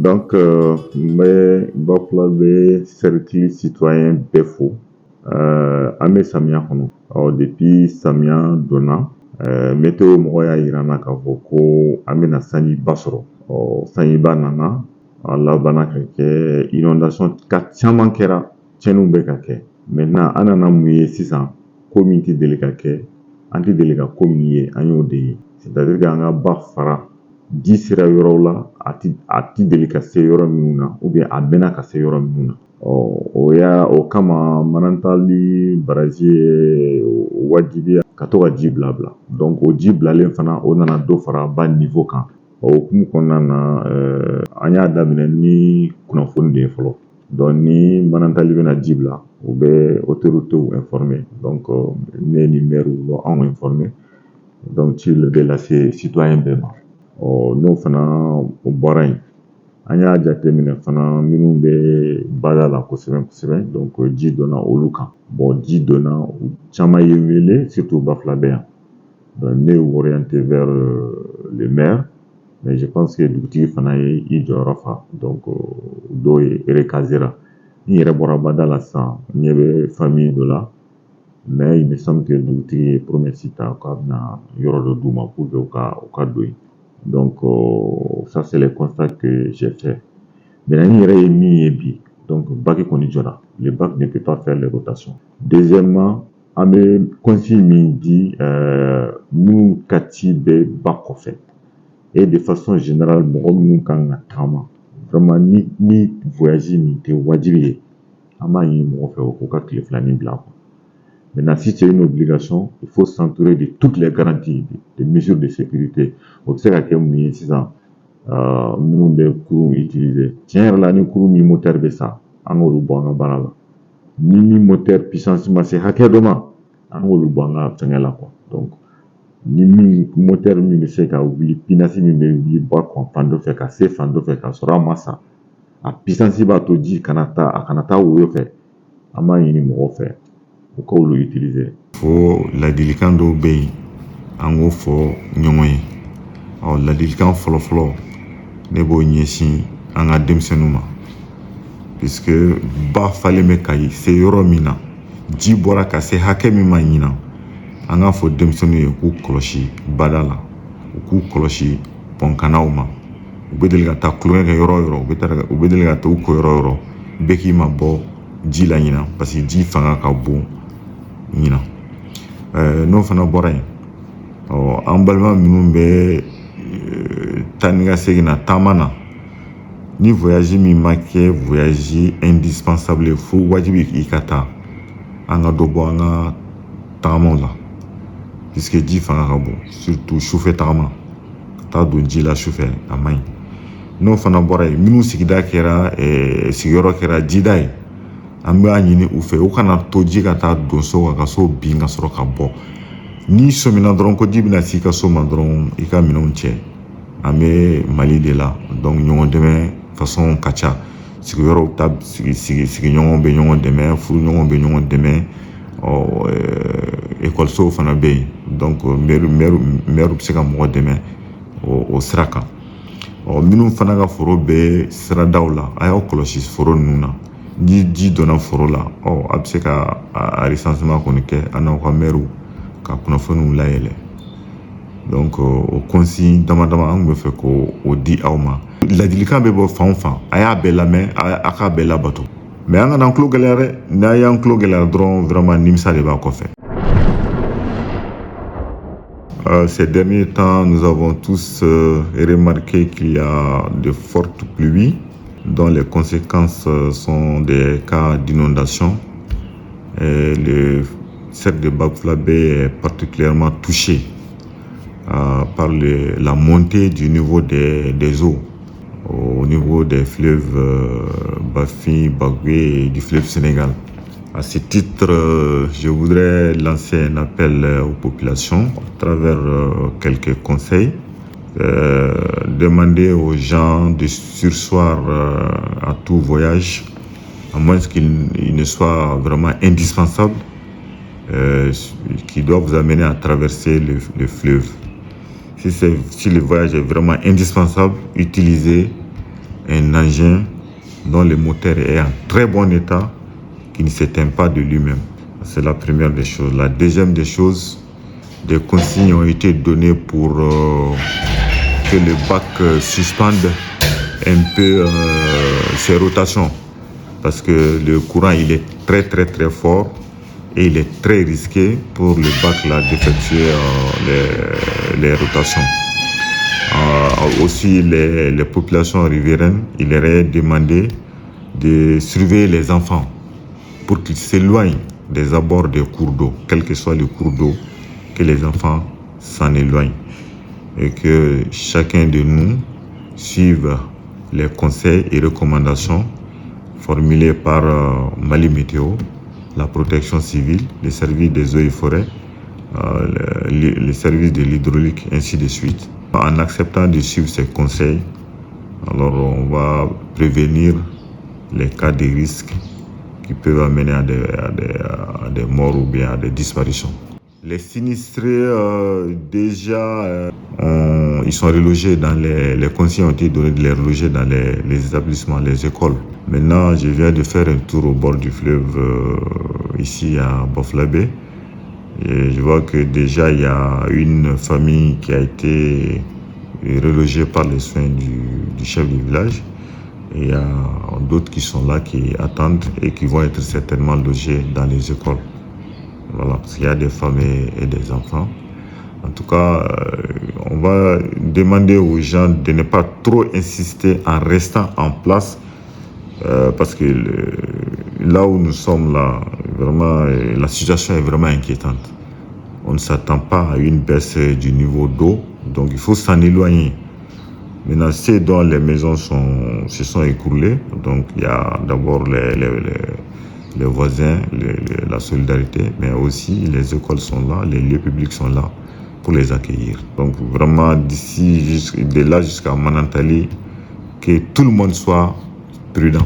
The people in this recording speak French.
Donc, mais Bafla be cercle citoyen befo. Ame Samia kono. Depuis Samia donna, météo moya irana kafo ko amena sanyi basoro. Sanyi banana, Allah bana kake inondation caman kɛra cɛnniw bɛ ka kɛ. Maintenant an nana mun ye sisan ko min tɛ deli ka kɛ, an tɛ deli ka ko min ye an y'o de ye. C'est-à-dire que an ka ba fara ji sera yɔrɔw la a ti deli ka se yɔrɔ minnu na ou bien a bɛna ka se yɔrɔ minnu na. O kama manantali baraji ye wajibiya ka to ka ji bila. Donc o ji bilalen fana o nana dɔ fara ba niveau kan. O hukumu kɔnɔna na an y'a daminɛ ni kunnafoni de ye fɔlɔ. Donc ni manantali bɛna ji bila u bɛ autorités informer. Donc ne ni maire bɛ anw informer. Donc ci bɛ lase citoyen bɛɛ ma. N'o fana o bɔra yen an y'a jateminɛ fana minnu bɛ bada la kosɛbɛ. Donc ji donna olu kan. Bon ji donna caman ye wele surtout Bafulabe yan. Donc ne orienté vers le maire. Mais je pense que dugutigi fana ye i jɔyɔrɔ fa. Donc dɔw ye recasera. N yɛrɛ bɔra bada la sisan n ɲɛ bɛ famille dɔ la. Mais il me semble que dugutigi ye promesse ta k'a bɛna yɔrɔ dɔ d'u ma pour que u ka don yen. Donc ça c'est le constat que j'ai fait. Maintenant n yɛrɛ ye min ye bi. Donc bac kɔni jɔra. Le bac ne peut pas faire les rotations. Deuxièmement, an bɛ consigne min di minnu ka ci bɛ bac kɔfɛ. Et de façon générale, mɔgɔ minnu kan ka tagama. Vraiment ni voyage min tɛ wajibi ye, an b'a ɲini mɔgɔ fɛ o k'u ka tile filanin bila. Maintenant, si c'est une obligation, il faut s'entourer de toutes les garanties, des mesures de sécurité. O bɛ se ka kɛ mun ye sisan minnu bɛ kurun utiliser. Tiɲɛ yɛrɛ la ni kurun min moteur bɛ sa, an k'olu bɔ an ka baara la. Ni moteur puissance ma se hakɛ dɔ ma, an k'olu bɔ an ka fɛngɛ la quoi. Donc ni moteur min bɛ se ka wuli, puissance min bɛ wuli bac fan dɔ fɛ ka se fan dɔ fɛ ka sɔrɔ a ma sa, a puissance b'a to ji kana taa woyo fɛ, an b'a ɲini mɔgɔw fɛ u ka olu utiliser. Fo ladilikan dɔw bɛ yen an k'o fɔ ɲɔgɔn ye. Ladilikan fɔlɔ ne b'o ɲɛsin an ka denmisɛnninw ma. Puisque ba falen bɛ ka se yɔrɔ min na, ji bɔra ka se hakɛ min ma ɲinan. An k'a fɔ denmisɛnninw ye k'u kɔlɔsi bada la, u k'u kɔlɔsi pɔnkanaw ma. U bɛ deli ka taa tulonkɛ kɛ yɔrɔ o yɔrɔ, u bɛ deli ka taa u ko yɔrɔ o yɔrɔ, bɛɛ k'i ma bɔ ji la ɲinan parce que ji fanga ka bon ɲinan. N'o fana bɔra yen, an balima minnu bɛ taa ni ka segin na taama na, ni voyage min ma kɛ voyage indispensable ye fo wajibi i ka taa, an ka dɔ bɔ an ka tagamaw la. Puisque ji fanga ka bon, surtout sufɛ tagama, ka taa don ji la sufɛ a man ɲi. N'o fana bɔra yen, minnu sigiyɔrɔ kɛra jida ye, an b'a ɲini u fɛ u kana to ji ka taa don so ka so bin ka sɔrɔ ka bɔ. Ni sɔmina dɔrɔn ko ji bɛna s'i ka so ma dɔrɔn i ka minɛnw cɛ. An bɛ Mali de la, donc ɲɔgɔn dɛmɛ façon ka ca. Sigiyɔrɔw ta sigiɲɔgɔnw bɛ ɲɔgɔn dɛmɛ, furuɲɔgɔnw bɛ ɲɔgɔn dɛmɛ. Ekɔlisow fana bɛ yen, donc maire bɛ se ka mɔgɔ dɛmɛ o sira kan. Minnu fana ka foro bɛ siradaw la, a y'aw kɔlɔsi foro ninnu na. Ni ji donna foro la, a bɛ se ka recensement kɔni kɛ an n'aw ka maire ka kunnafoniw layɛlɛ. Donc o consigne dama an tun bɛ fɛ k'o di aw ma. Ladilikan bɛ bɔ fan o fan, a y'a bɛɛ lamɛn, a k'a bɛɛ labato. Mais an kana an tulo gɛlɛya dɛ, n'a y'an tulo gɛlɛya dɔrɔn vraiment nimisa de b'a kɔfɛ. Ces derniers temps, nous avons tous remarqué qu'il y a de fortes pluies dont les conséquences sont des cas d'inondation. Le cercle de Bafulabé est particulièrement touché par la montée du niveau des eaux au niveau des fleuves Bafi, Bagoué et du fleuve Sénégal. À ce titre, je voudrais lancer un appel aux populations à travers quelques conseils. Demander aux gens de surseoir à tout voyage, à moins qu'il ne soit vraiment indispensable, qui doit vous amener à traverser le fleuve. Si le voyage est vraiment indispensable, utilisez un engin dont le moteur est en très bon état, qui ne s'éteint pas de lui-même. C'est la première des choses. La deuxième des choses, des consignes ont été données pour que le bac suspende un peu ses rotations. Parce que le courant, il est très très très fort et il est très risqué pour le bac là, d'effectuer les rotations. Aussi, les populations riveraines, il leur est demandé de surveiller les enfants pour qu'ils s'éloignent des abords des cours d'eau, quel que soit le cours d'eau, que les enfants s'en éloignent et que chacun de nous suive les conseils et recommandations formulés par Mali Météo, la protection civile, les services des eaux et forêts, les services de l'hydraulique, ainsi de suite. En acceptant de suivre ces conseils, alors on va prévenir les cas de risque qui peuvent amener à des morts ou bien à des disparitions. Les sinistrés, déjà, ils sont relogés dans les consignes ont été données de les reloger dans les établissements, les écoles. Maintenant, je viens de faire un tour au bord du fleuve, ici à Bafoussam. Et je vois que déjà, il y a une famille qui a été relogée par les soins du chef du village. Et il y a d'autres qui sont là, qui attendent et qui vont être certainement logés dans les écoles. Voilà, parce qu'il y a des femmes et des enfants. En tout cas, on va demander aux gens de ne pas trop insister en restant en place, parce que là où nous sommes, là, vraiment, la situation est vraiment inquiétante. On ne s'attend pas à une baisse du niveau d'eau, donc il faut s'en éloigner. Maintenant, ceux dont les maisons se sont écroulées, donc il y a d'abord les voisins, la solidarité, mais aussi les écoles sont là, les lieux publics sont là pour les accueillir. Donc vraiment, de là jusqu'à Manantali, que tout le monde soit prudent.